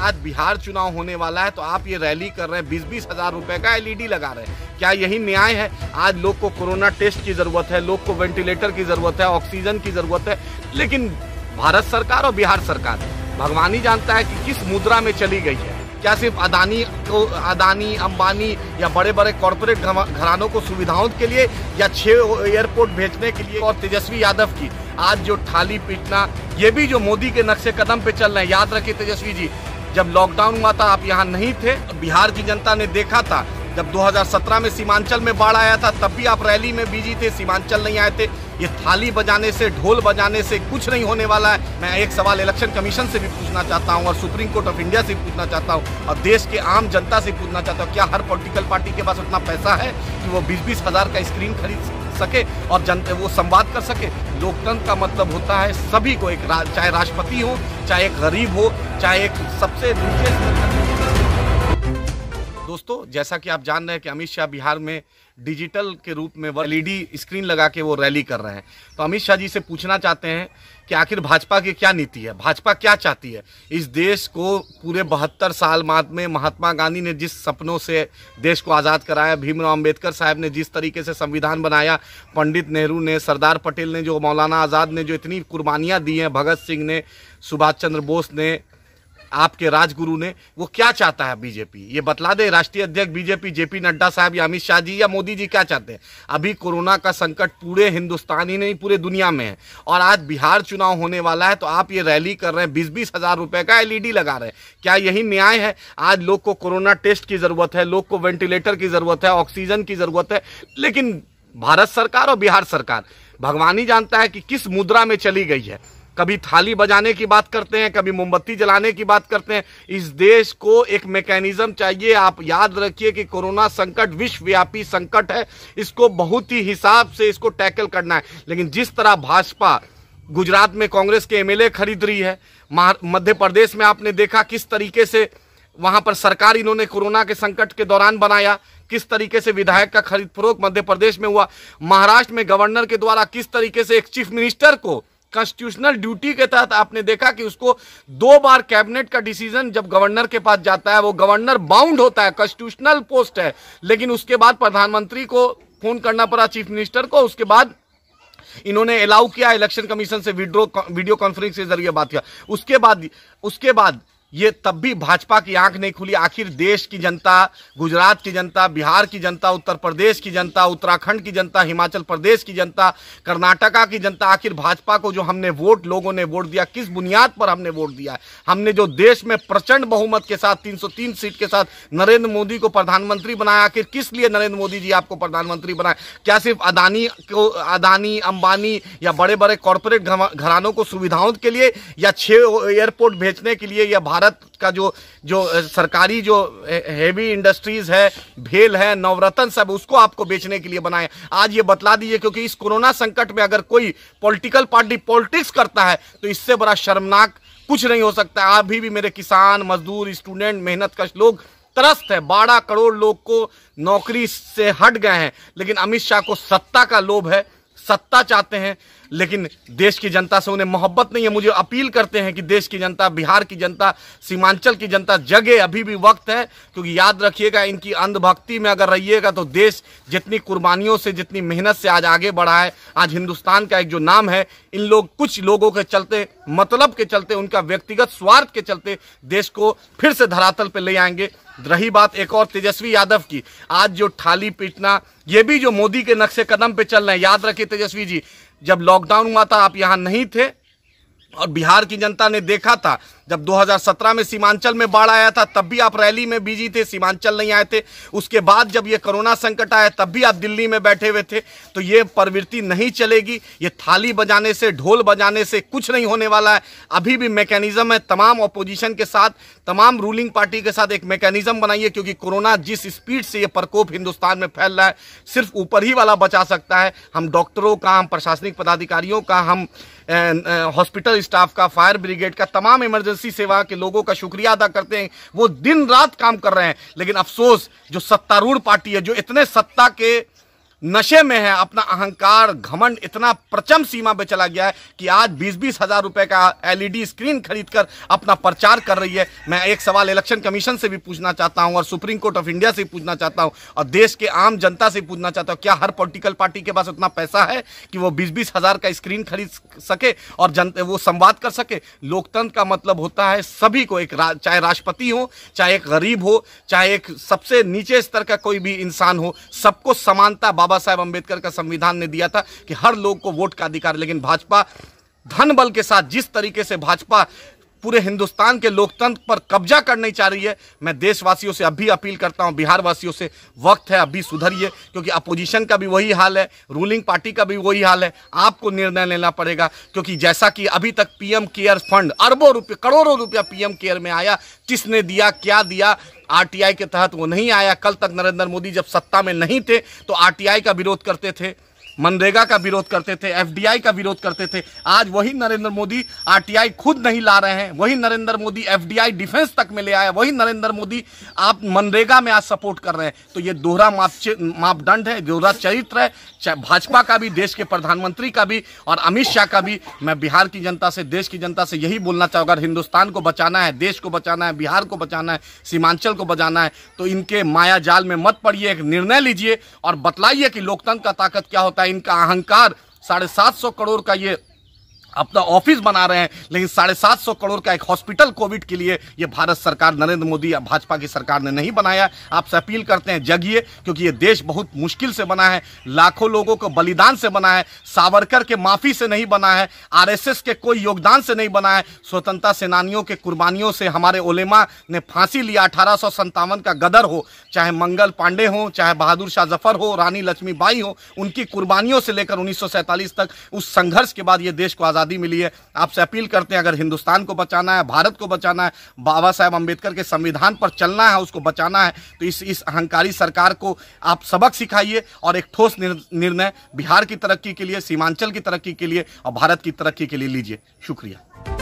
आज बिहार चुनाव होने वाला है तो आप ये रैली कर रहे हैं, 20-20 हज़ार रुपए का एलईडी लगा रहे हैं। क्या यही न्याय है? आज लोग को कोरोना टेस्ट की जरूरत है, लोग को वेंटिलेटर की जरूरत है, ऑक्सीजन की जरूरत है, लेकिन भारत सरकार और बिहार सरकार भगवान ही जानता है कि किस मुद्रा में चली गई है। क्या सिर्फ अदानी अंबानी या बड़े बड़े कॉरपोरेट घरानों को सुविधाओं के लिए, या 6 एयरपोर्ट भेजने के लिए? और तेजस्वी यादव की आज जो थाली पीटना, ये भी जो मोदी के नक्शे कदम पे चल रहे हैं। याद रखिए तेजस्वी जी, जब लॉकडाउन हुआ था आप यहाँ नहीं थे, बिहार की जनता ने देखा था। जब 2017 में सीमांचल में बाढ़ आया था तब भी आप रैली में बिजी थे, सीमांचल नहीं आए थे। ये थाली बजाने से, ढोल बजाने से कुछ नहीं होने वाला है। मैं एक सवाल इलेक्शन कमीशन से भी पूछना चाहता हूं और सुप्रीम कोर्ट ऑफ इंडिया से भी पूछना चाहता हूं और देश के आम जनता से पूछना चाहता हूं, क्या हर पॉलिटिकल पार्टी के पास उतना पैसा है कि वो 20-20 हज़ार का स्क्रीन खरीद सके और जनता वो संवाद कर सके? लोकतंत्र का मतलब होता है सभी को, एक चाहे राष्ट्रपति हो, चाहे एक गरीब हो, चाहे एक सबसे नीचे स्तर का। दोस्तों, जैसा कि आप जान रहे हैं कि अमित शाह बिहार में डिजिटल के रूप में एलईडी स्क्रीन लगा के वो रैली कर रहे हैं, तो अमित शाह जी से पूछना चाहते हैं कि आखिर भाजपा की क्या नीति है, भाजपा क्या चाहती है? इस देश को पूरे 72 साल बाद में महात्मा गांधी ने जिस सपनों से देश को आज़ाद कराया, भीमराव अंबेडकर साहब ने जिस तरीके से संविधान बनाया, पंडित नेहरू ने, सरदार पटेल ने, जो मौलाना आज़ाद ने जो इतनी कुर्बानियाँ दी हैं, भगत सिंह ने, सुभाष चंद्र बोस ने, आपके राजगुरु ने, वो क्या चाहता है बीजेपी? ये बतला दे राष्ट्रीय अध्यक्ष बीजेपी जेपी नड्डा साहब या अमित शाह जी या मोदी जी क्या चाहते हैं? अभी कोरोना का संकट पूरे हिंदुस्तान ही नहीं पूरे दुनिया में है और आज बिहार चुनाव होने वाला है तो आप ये रैली कर रहे हैं, 20-20 हज़ार रुपए का एलईडी लगा रहे हैं। क्या यही न्याय है? आज लोग को कोरोना टेस्ट की जरूरत है, लोग को वेंटिलेटर की जरूरत है, ऑक्सीजन की जरूरत है, लेकिन भारत सरकार और बिहार सरकार भगवान ही जानता है कि किस मुद्रा में चली गई है। कभी थाली बजाने की बात करते हैं, कभी मोमबत्ती जलाने की बात करते हैं। इस देश को एक मैकेनिज्म चाहिए। आप याद रखिए कि कोरोना संकट विश्वव्यापी संकट है, इसको बहुत ही हिसाब से इसको टैकल करना है। लेकिन जिस तरह भाजपा गुजरात में कांग्रेस के एमएलए खरीद रही है, मध्य प्रदेश में आपने देखा किस तरीके से वहां पर सरकार इन्होंने कोरोना के संकट के दौरान बनाया, किस तरीके से विधायक का खरीद फरोख्त मध्य प्रदेश में हुआ। महाराष्ट्र में गवर्नर के द्वारा किस तरीके से एक चीफ मिनिस्टर को कॉन्स्टिट्यूशनल ड्यूटी के तहत आपने देखा कि उसको 2 बार कैबिनेट का डिसीजन जब गवर्नर के पास जाता है, वो गवर्नर बाउंड होता है, कॉन्स्टिट्यूशनल पोस्ट है, लेकिन उसके बाद प्रधानमंत्री को फोन करना पड़ा, चीफ मिनिस्टर को। उसके बाद इन्होंने अलाउ किया, इलेक्शन कमीशन से वीडियो कॉन्फ्रेंस के जरिए बात किया। उसके बाद ये तब भी भाजपा की आंख नहीं खुली। आखिर देश की जनता, गुजरात की जनता, बिहार की जनता, उत्तर प्रदेश की जनता, उत्तराखंड की जनता, हिमाचल प्रदेश की जनता, कर्नाटका की जनता, आखिर भाजपा को जो हमने लोगों ने वोट दिया, किस बुनियाद पर हमने वोट दिया है? हमने जो देश में प्रचंड बहुमत के साथ 303 सीट के साथ नरेंद्र मोदी को प्रधानमंत्री बनाया, आखिर किस लिए नरेंद्र मोदी जी आपको प्रधानमंत्री बनाए? क्या सिर्फ अदानी अंबानी या बड़े बड़े कॉरपोरेट घरानों को सुविधाओं के लिए, या 6 एयरपोर्ट भेजने के लिए, या भारत का जो सरकारी जो हेवी इंडस्ट्रीज है, भेल है, नवरत्न सब, उसको आपको बेचने के लिए बनाए? आज ये बतला दीजिए, क्योंकि इस कोरोना संकट में अगर कोई पॉलिटिकल पार्टी पॉलिटिक्स करता है तो इससे बड़ा शर्मनाक कुछ नहीं हो सकता। अभी भी मेरे किसान, मजदूर, स्टूडेंट, मेहनतकश लोग त्रस्त है। 12 करोड़ लोग को नौकरी से हट गए हैं, लेकिन अमित शाह को सत्ता का लोभ है, सत्ता चाहते हैं, लेकिन देश की जनता से उन्हें मोहब्बत नहीं है। मुझे अपील करते हैं कि देश की जनता, बिहार की जनता, सीमांचल की जनता जगे, अभी भी वक्त है। क्योंकि याद रखिएगा, इनकी अंधभक्ति में अगर रहिएगा तो देश जितनी कुर्बानियों से, जितनी मेहनत से आज आगे बढ़ा है, आज हिंदुस्तान का एक जो नाम है, इन लोग कुछ लोगों के चलते, मतलब के चलते, उनका व्यक्तिगत स्वार्थ के चलते देश को फिर से धरातल पर ले आएंगे। रही बात एक और तेजस्वी यादव की, आज जो थाली पीटना, ये भी जो मोदी के नक्शे कदम पे चल रहे हैं। याद रखिए तेजस्वी जी, जब लॉकडाउन हुआ था आप यहाँ नहीं थे और बिहार की जनता ने देखा था। जब 2017 में सीमांचल में बाढ़ आया था तब भी आप रैली में बिजी थे, सीमांचल नहीं आए थे। उसके बाद जब ये कोरोना संकट आया तब भी आप दिल्ली में बैठे हुए थे। तो ये प्रवृत्ति नहीं चलेगी। ये थाली बजाने से, ढोल बजाने से कुछ नहीं होने वाला है। अभी भी मैकेनिज्म है, तमाम अपोजिशन के साथ, तमाम रूलिंग पार्टी के साथ एक मैकेनिज्म बनाइए, क्योंकि कोरोना जिस स्पीड से ये प्रकोप हिंदुस्तान में फैल रहा है, सिर्फ ऊपर ही वाला बचा सकता है। हम डॉक्टरों का, हम प्रशासनिक पदाधिकारियों का, हम हॉस्पिटल स्टाफ का, फायर ब्रिगेड का, तमाम इमरजेंसी सेवा के लोगों का शुक्रिया अदा करते हैं। वो दिन रात काम कर रहे हैं। लेकिन अफसोस जो सत्तारूढ़ पार्टी है, जो इतने सत्ता के नशे में है, अपना अहंकार घमंड इतना प्रचंड सीमा पे चला गया है कि आज 20-20 हजार रुपए का एलईडी स्क्रीन खरीदकर अपना प्रचार कर रही है। मैं एक सवाल इलेक्शन कमीशन से भी पूछना चाहता हूं और सुप्रीम कोर्ट ऑफ इंडिया से भी पूछना चाहता हूं और देश के आम जनता से पूछना चाहता हूं, क्या हर पॉलिटिकल पार्टी के पास उतना पैसा है कि वो 20-20 हजार का स्क्रीन खरीद सके और जनता वो संवाद कर सके? लोकतंत्र का मतलब होता है सभी को, एक चाहे राष्ट्रपति हो, चाहे एक गरीब हो, चाहे एक सबसे नीचे स्तर का कोई भी इंसान हो, सबको समानता बाबा साहेब अंबेडकर का संविधान ने दिया था कि हर लोग को वोट का अधिकार। लेकिन भाजपा धन बल के साथ जिस तरीके से भाजपा पूरे हिंदुस्तान के लोकतंत्र पर कब्जा करने चाह रही है, मैं देशवासियों से अभी अपील करता हूं, बिहार वासियों से, वक्त है अभी सुधरिए, क्योंकि अपोजिशन का भी वही हाल है, रूलिंग पार्टी का भी वही हाल है। आपको निर्णय लेना पड़ेगा, क्योंकि जैसा कि अभी तक पीएम केयर फंड अरबों रुपए करोड़ों रुपया पीएम केयर में आया, किसने दिया, क्या दिया? आरटीआई के तहत वो नहीं आया। कल तक नरेंद्र मोदी जब सत्ता में नहीं थे तो आरटीआई का विरोध करते थे, मनरेगा का विरोध करते थे, एफडीआई का विरोध करते थे। आज वही नरेंद्र मोदी आरटीआई खुद नहीं ला रहे हैं, वही नरेंद्र मोदी एफडीआई डिफेंस तक में ले आया, वही नरेंद्र मोदी आप मनरेगा में आज सपोर्ट कर रहे हैं। तो ये दोहरा मापदंड है, दोहरा चरित्र है, चाहे भाजपा का भी, देश के प्रधानमंत्री का भी और अमित शाह का भी। मैं बिहार की जनता से, देश की जनता से यही बोलना चाहूँगा, अगर हिंदुस्तान को बचाना है, देश को बचाना है, बिहार को बचाना है, सीमांचल को बचाना है, तो इनके माया जाल में मत पड़िए। एक निर्णय लीजिए और बतलाइए कि लोकतंत्र का ताकत क्या होता है। इनका अहंकार 750 करोड़ का ये अपना ऑफिस बना रहे हैं, लेकिन 750 करोड़ का एक हॉस्पिटल कोविड के लिए ये भारत सरकार, नरेंद्र मोदी या भाजपा की सरकार ने नहीं बनाया। आपसे अपील करते हैं, जगिए, क्योंकि ये देश बहुत मुश्किल से बना है, लाखों लोगों को बलिदान से बना है, सावरकर के माफी से नहीं बना है, आरएसएस के कोई योगदान से नहीं बना है, स्वतंत्रता सेनानियों के कुर्बानियों से हमारे उलेमा ने फांसी लिया। 1857 का गदर हो, चाहे मंगल पांडे हो, चाहे बहादुर शाह जफर हो, रानी लक्ष्मीबाई हो, उनकी कुर्बानियों से लेकर 1947 तक उस संघर्ष के बाद ये देश को आज़ादी मिली है। आपसे अपील करते हैं, अगर हिंदुस्तान को बचाना है, भारत को बचाना है, बाबा साहेब अंबेडकर के संविधान पर चलना है, उसको बचाना है, तो इस अहंकारी सरकार को आप सबक सिखाइए और एक ठोस निर्णय बिहार की तरक्की के लिए, सीमांचल की तरक्की के लिए और भारत की तरक्की के लिए लीजिए। शुक्रिया।